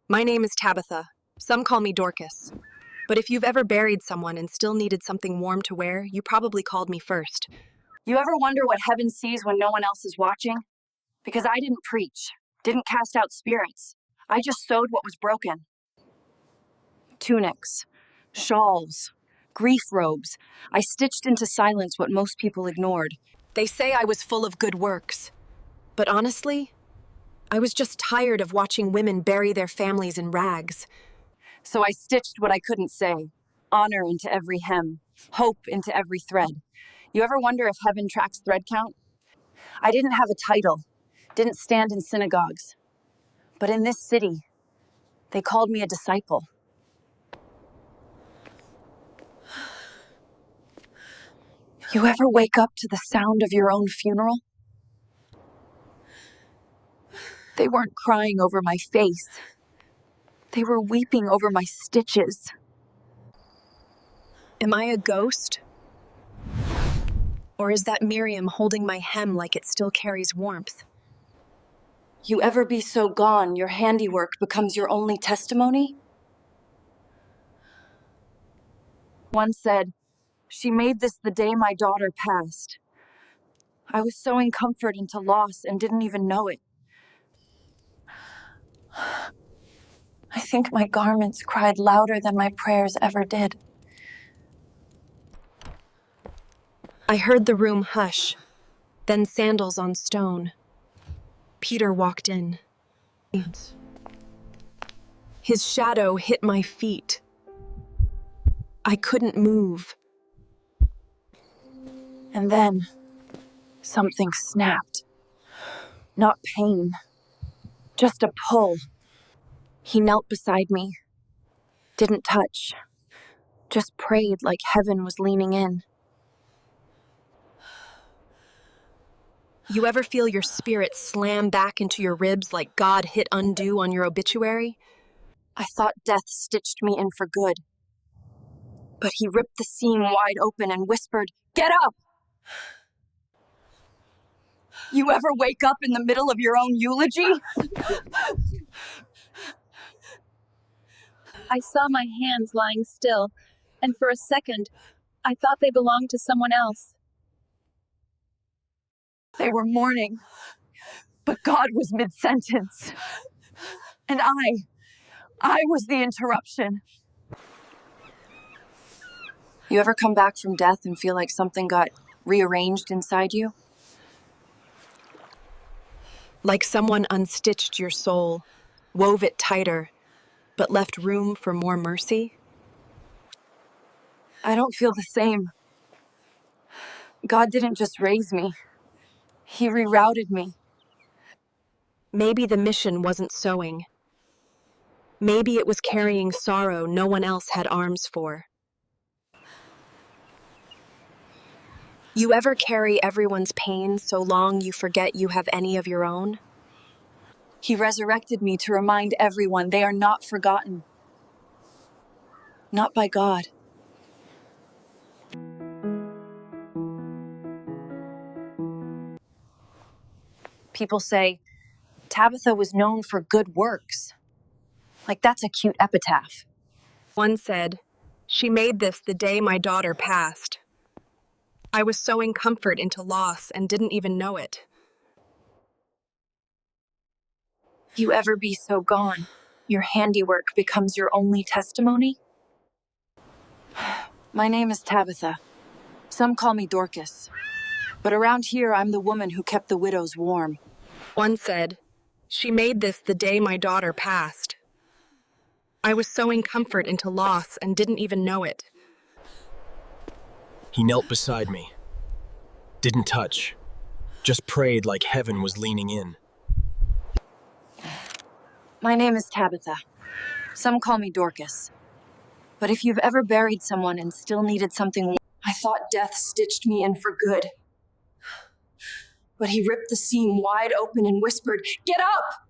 My name is Tabitha. Some call me Dorcas. But if you've ever buried someone and still needed something warm to wear, you probably called me first. You ever wonder what heaven sees when no one else is watching? Because I didn't preach, didn't cast out spirits. I just sewed what was broken. Tunics, shawls, grief robes. I stitched into silence what most people ignored. They say I was full of good works. But honestly, I was just tired of watching women bury their families in rags. So I stitched what I couldn't say. Honor into every hem, hope into every thread. You ever wonder if heaven tracks thread count? I didn't have a title, didn't stand in synagogues. But in this city, they called me a disciple. You ever wake up to the sound of your own funeral? They weren't crying over my face. They were weeping over my stitches. Am I a ghost? Or is that Miriam holding my hem like it still carries warmth? You ever be so gone your handiwork becomes your only testimony? One said, "She made this the day my daughter passed. I was sowing comfort into loss and didn't even know it. I think my garments cried louder than my prayers ever did." I heard the room hush, then sandals on stone. Peter walked in. His shadow hit my feet. I couldn't move. And then something snapped. Not pain, just a pull. He knelt beside me, didn't touch, just prayed like heaven was leaning in. You ever feel your spirit slam back into your ribs like God hit undo on your obituary? I thought death stitched me in for good. But he ripped the seam wide open and whispered, "Get up!" You ever wake up in the middle of your own eulogy? I saw my hands lying still, and for a second, I thought they belonged to someone else. They were mourning, but God was mid-sentence. And I was the interruption. You ever come back from death and feel like something got rearranged inside you? Like someone unstitched your soul, wove it tighter, but left room for more mercy? I don't feel the same. God didn't just raise me. He rerouted me. Maybe the mission wasn't sewing. Maybe it was carrying sorrow no one else had arms for. You ever carry everyone's pain so long you forget you have any of your own? He resurrected me to remind everyone they are not forgotten. Not by God. People say, Tabitha was known for good works. Like that's a cute epitaph. One said, "She made this the day my daughter passed. I was sowing comfort into loss and didn't even know it." You ever be so gone, your handiwork becomes your only testimony? My name is Tabitha. Some call me Dorcas. But around here, I'm the woman who kept the widows warm. One said, "She made this the day my daughter passed. I was sowing comfort into loss and didn't even know it." He knelt beside me. Didn't touch. Just prayed like heaven was leaning in. My name is Tabitha. Some call me Dorcas. But if you've ever buried someone and still needed something, I thought death stitched me in for good. But he ripped the seam wide open and whispered, "Get up!"